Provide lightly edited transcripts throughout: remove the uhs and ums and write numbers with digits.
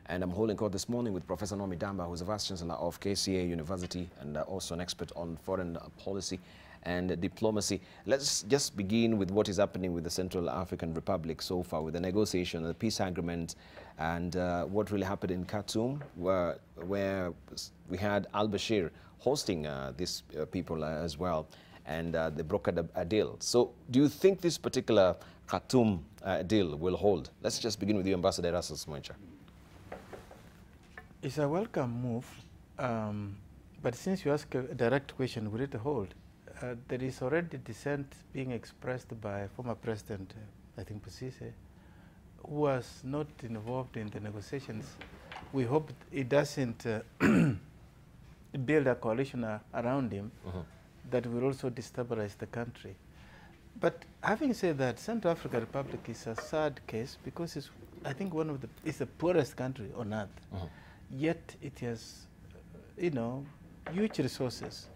And I'm holding court this morning with Professor Midamba, who's a Vice Chancellor of KCA University and also an expert on foreign policy and diplomacy. Let's just begin with what is happening with the Central African Republic so far, with the negotiation, the peace agreement, and what really happened in Khartoum, where we had al-Bashir hosting these people as well, and they brokered a deal. So do you think this particular Khartoum deal will hold? Let's just begin with you, Ambassador Erastus Mwencha. It's a welcome move, but since you ask a direct question, will it hold? There is already dissent being expressed by former President, I think Bozizé, who was not involved in the negotiations. We hope it doesn't build a coalition around him that will also destabilize the country. But having said that, Central African Republic is a sad case because it's, I think, it's the poorest country on earth. Yet it has, huge resources.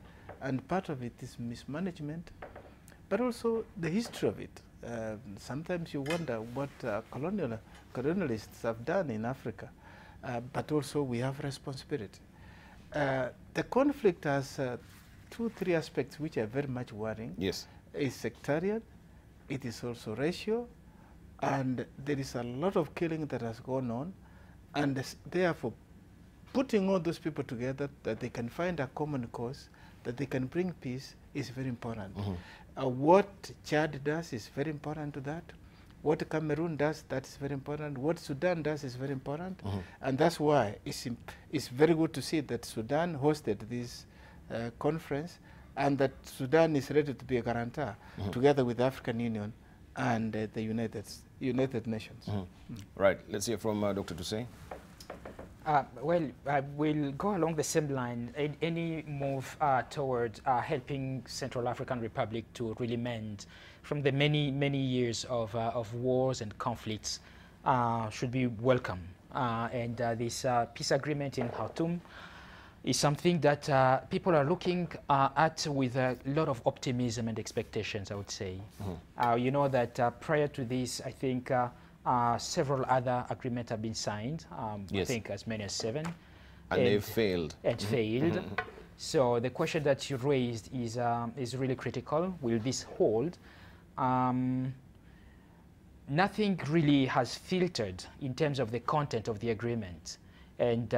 And part of it is mismanagement, but also the history of it. Sometimes you wonder what colonialists have done in Africa, but also we have responsibility. The conflict has 2-3 aspects which are very much worrying. Yes. It's sectarian, it is also racial, and there is a lot of killing that has gone on, and therefore putting all those people together that they can find a common cause, that they can bring peace is very important. What Chad does is very important to that. What Cameroon does, that is very important. What Sudan does is very important. And that's why it's very good to see that Sudan hosted this conference and that Sudan is ready to be a guarantor together with the African Union and the United Nations. Right. Let's hear from Dr. Toussaint. Well, I will go along the same line. Any move toward helping Central African Republic to really mend from the many years of wars and conflicts should be welcome. And this peace agreement in Khartoum is something that people are looking at with a lot of optimism and expectations, I would say. You know that prior to this, I think several other agreements have been signed, yes. I think as many as 7. And they've failed. And failed. So the question that you raised is really critical. Will this hold? Nothing really has filtered in terms of the content of the agreement. And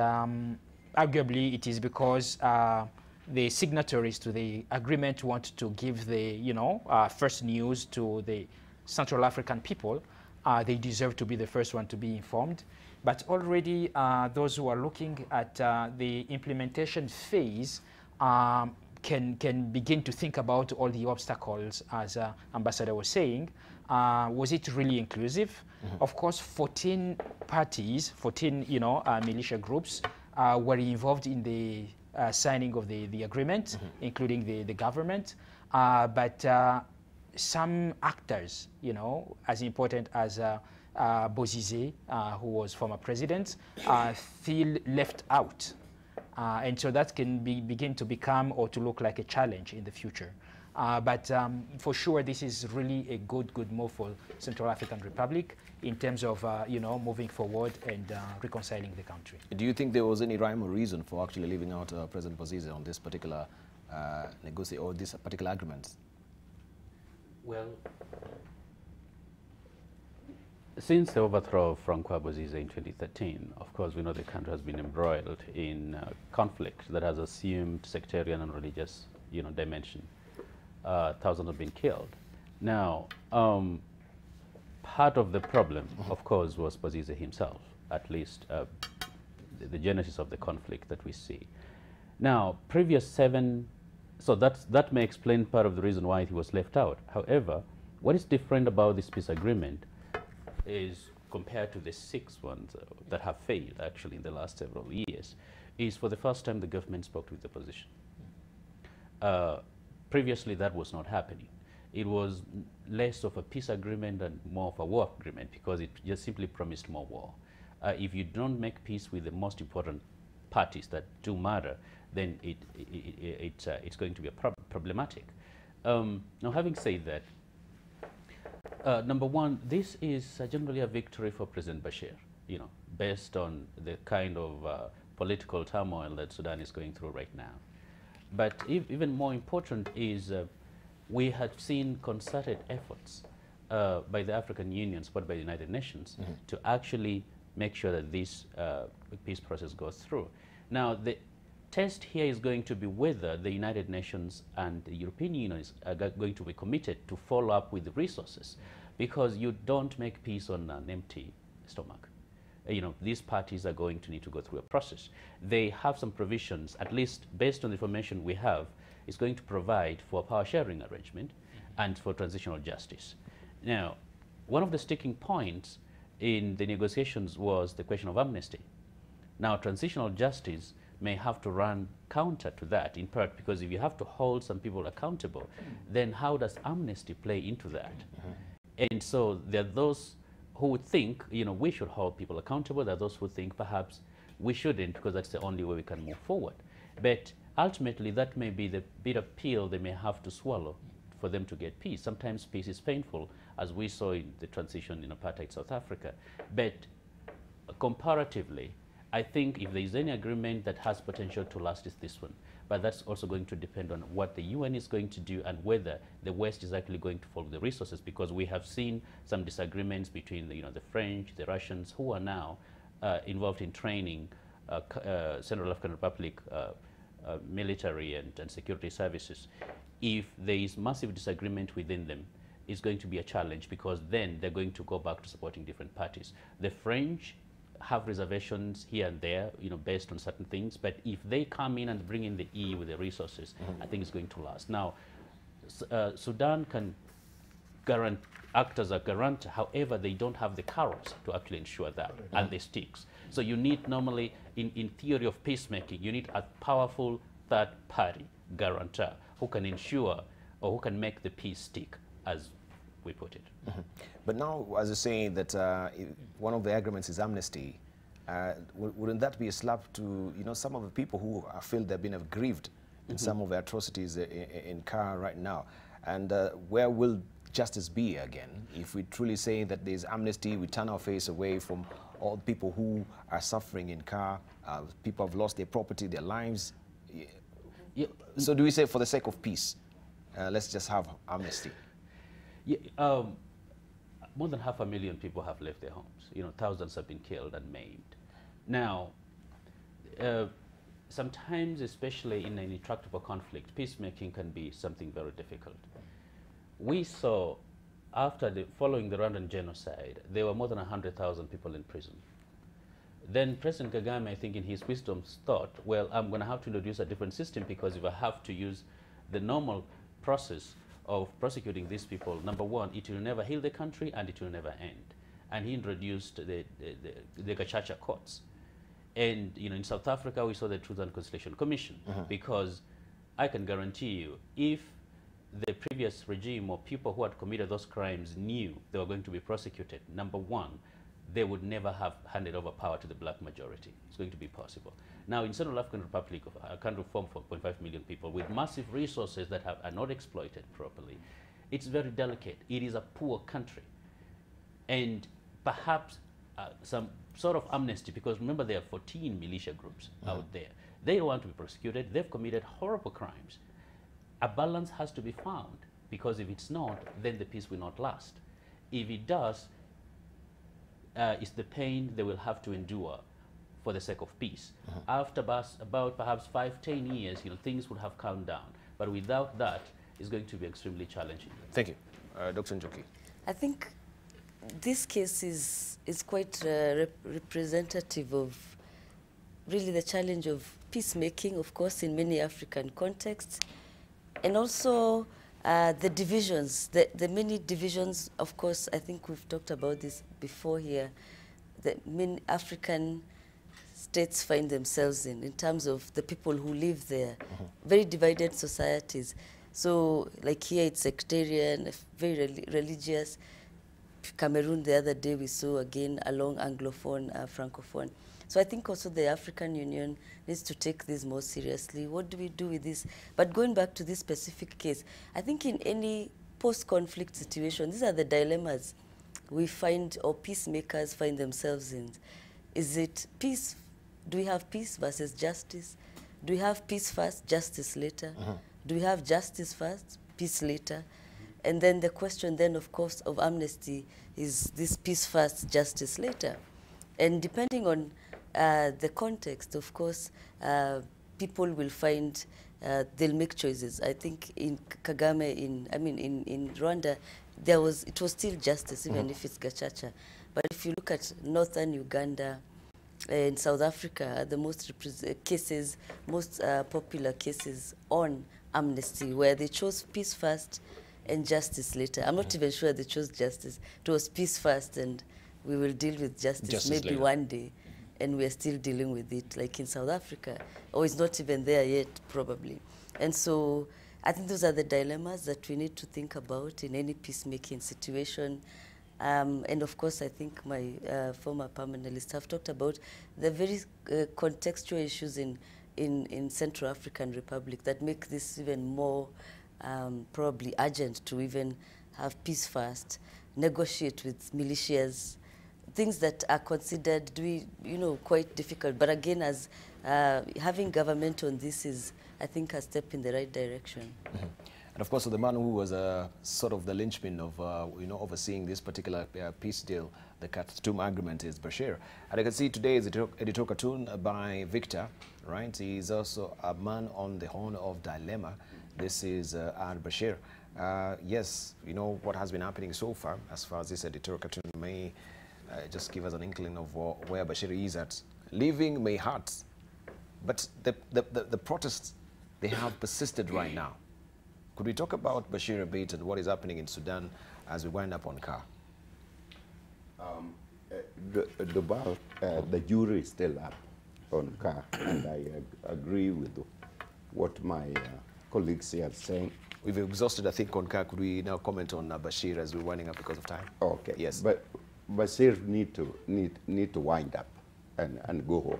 arguably it is because the signatories to the agreement want to give the, first news to the Central African people. They deserve to be the first one to be informed. But already those who are looking at the implementation phase can begin to think about all the obstacles, as Ambassador was saying. Was it really inclusive? Of course, 14 parties, 14 militia groups were involved in the signing of the agreement, including the government. But some actors, as important as Bozizé, who was former president, feel left out. And so that can begin to become or to look like a challenge in the future. But for sure, this is really a good move for Central African Republic in terms of, moving forward and reconciling the country. Do you think there was any rhyme or reason for actually leaving out President Bozizé on this particular negotiation or this particular agreement? Well, since the overthrow of Francois Bozizé in 2013, of course, we know the country has been embroiled in conflict that has assumed sectarian and religious, dimension. Thousands have been killed. Now, part of the problem, of course, was Bozizé himself, at least the genesis of the conflict that we see. Now, previous 7. So that may explain part of the reason why he was left out. However, what is different about this peace agreement is, compared to the 6 ones that have failed actually in the last several years, is for the first time the government spoke with the opposition. Previously that was not happening. It was less of a peace agreement and more of a war agreement because it just simply promised more war. If you don't make peace with the most important parties that do matter, then it's going to be problematic. Now, having said that, number one, this is generally a victory for President Bashir. based on the kind of political turmoil that Sudan is going through right now. But even more important is we have seen concerted efforts by the African Union, supported by the United Nations, to actually make sure that this peace process goes through. Now, the test here is going to be whether the United Nations and the European Union are going to be committed to follow up with the resources, because you don't make peace on an empty stomach. You know, these parties are going to need to go through a process. They have some provisions, at least based on the information we have, is going to provide for a power sharing arrangement and for transitional justice. Now, one of the sticking points in the negotiations was the question of amnesty. Now, transitional justice may have to run counter to that, in part because if you have to hold some people accountable, then how does amnesty play into that? And so there are those who would think, you know, we should hold people accountable. There are those who think perhaps we shouldn't, because that's the only way we can move forward. But ultimately, that may be the bitter pill they may have to swallow for them to get peace. Sometimes peace is painful, as we saw in the transition in apartheid South Africa. But comparatively, I think if there is any agreement that has potential to last, is this one. But that's also going to depend on what the UN is going to do and whether the West is actually going to follow the resources, because we have seen some disagreements between the, the French, the Russians, who are now involved in training Central African Republic military and security services. If there is massive disagreement within them, it's going to be a challenge, because then they're going to go back to supporting different parties. The French have reservations here and there, based on certain things. But if they come in and bring in the EU with the resources, I think it's going to last. Now, Sudan can act as a guarantor. However, they don't have the carrots to actually ensure that, and the sticks. So you need normally, in theory of peacemaking, you need a powerful third-party guarantor who can ensure or who can make the peace stick, as we put it. But now, as you're saying that one of the agreements is amnesty, wouldn't that be a slap to some of the people who feel they've been aggrieved in some of the atrocities in Kar right now? And where will justice be again? If we truly say that there's amnesty, we turn our face away from all people who are suffering in Kar, people have lost their property, their lives. Yeah. So do we say, for the sake of peace, let's just have amnesty? Yeah, more than 500,000 people have left their homes. Thousands have been killed and maimed. Now, sometimes, especially in an intractable conflict, peacemaking can be something very difficult. We saw, following the Rwandan genocide, there were more than 100,000 people in prison. Then President Kagame, I think in his wisdom, thought, well, I'm going to have to introduce a different system, because if I have to use the normal process of prosecuting these people, number one, it will never heal the country and it will never end. And he introduced the Gacaca courts. And in South Africa, we saw the Truth and Reconciliation Commission, because I can guarantee you, if the previous regime or people who had committed those crimes knew they were going to be prosecuted, number one, they would never have handed over power to the black majority. It's going to be possible. Now, in Central African Republic, a country formed 4.5 million people with massive resources that are not exploited properly, it's very delicate. It is a poor country. And perhaps some sort of amnesty, because remember, there are 14 militia groups out there. They don't want to be prosecuted. They've committed horrible crimes. A balance has to be found, because if it's not, then the peace will not last. If it does, it's the pain they will have to endure for the sake of peace. After about perhaps 5-10 years, things would have calmed down. But without that, it's going to be extremely challenging. Thank you. Dr. Njoki. I think this case is quite representative of really the challenge of peacemaking, of course, in many African contexts, and also the divisions, the many divisions. Of course, I think we've talked about this before here, that many African states find themselves in terms of the people who live there, very divided societies. So like here, it's sectarian, very religious. Cameroon, the other day, we saw again along Anglophone, Francophone. So I think also the African Union needs to take this more seriously. What do we do with this? But going back to this specific case, I think in any post-conflict situation, these are the dilemmas we find, or peacemakers find themselves in. Is it peace? Do we have peace versus justice? Do we have peace first, justice later? Do we have justice first, peace later? And then the question then, of course, of amnesty is this peace first, justice later. And depending on the context, of course, people will find, they'll make choices. I think in Kagame, in Rwanda, it was still justice, even if it's Gacaca. But if you look at northern Uganda, in South Africa, the most popular cases on amnesty, where they chose peace first and justice later. I'm not even sure they chose justice. It was peace first, and we will deal with justice maybe later. One day, and we're still dealing with it, like in South Africa. Or it's not even there yet, probably. And so I think those are the dilemmas that we need to think about in any peacemaking situation. And of course, I think my former panelists have talked about the very contextual issues in Central African Republic that make this even more probably urgent to even have peace first, negotiate with militias, things that are considered, quite difficult. But again, as having government on this is, I think, a step in the right direction. And of course, the man who was sort of the linchpin of, overseeing this particular peace deal, the Khartoum agreement, is Bashir. And I can see today is editorial cartoon by Victor, right? He's also a man on the horn of dilemma. This is Bashir. Yes, what has been happening so far, as far as this editorial cartoon may just give us an inkling of where Bashir is at. Leaving may hurt, but the protests, they have persisted right now. Could we talk about Bashir a bit and what is happening in Sudan as we wind up on Car? The jury is still up on Car, and I agree with what my colleagues here are saying. We've exhausted, I think, on Car. Could we now comment on Bashir as we're winding up because of time? Okay. Yes. But Bashir need to wind up and go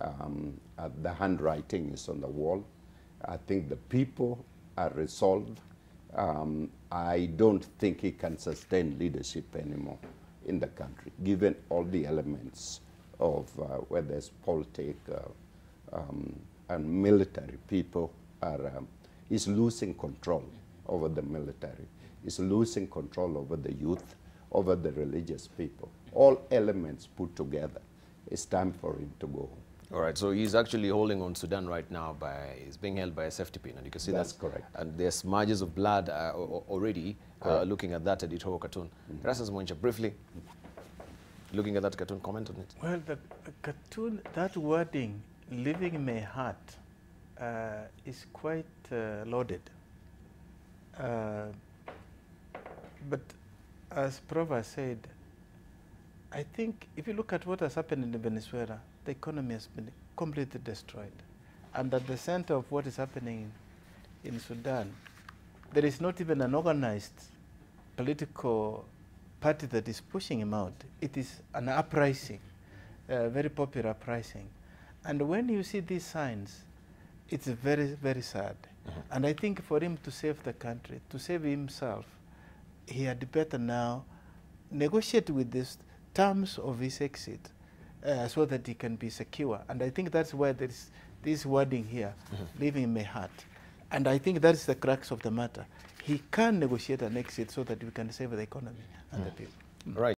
home. The handwriting is on the wall. I think the people are resolved. I don't think he can sustain leadership anymore in the country, given all the elements of where there's politics and military. People he's losing control over the military. He's losing control over the youth, over the religious people. All elements put together. It's time for him to go home. All right, so he's actually holding on Sudan right now he's being held by a safety pin, and you can see that's correct. And there's smudges of blood already looking at that editorial cartoon. Erastus Mwencha, briefly, looking at that cartoon, comment on it. Well, the cartoon, that wording, living may hurt, is quite loaded. But as Prof has said, I think if you look at what has happened in Venezuela, the economy has been completely destroyed. And at the center of what is happening in Sudan, there is not even an organized political party that is pushing him out. It is an uprising, a very popular uprising. And when you see these signs, it's very, very sad. And I think for him to save the country, to save himself, he had better now negotiate with these terms of his exit so that he can be secure. And I think that's why there is this wording here, leaving may hurt. And I think that's the crux of the matter. He can negotiate an exit so that we can save the economy and the people. Right.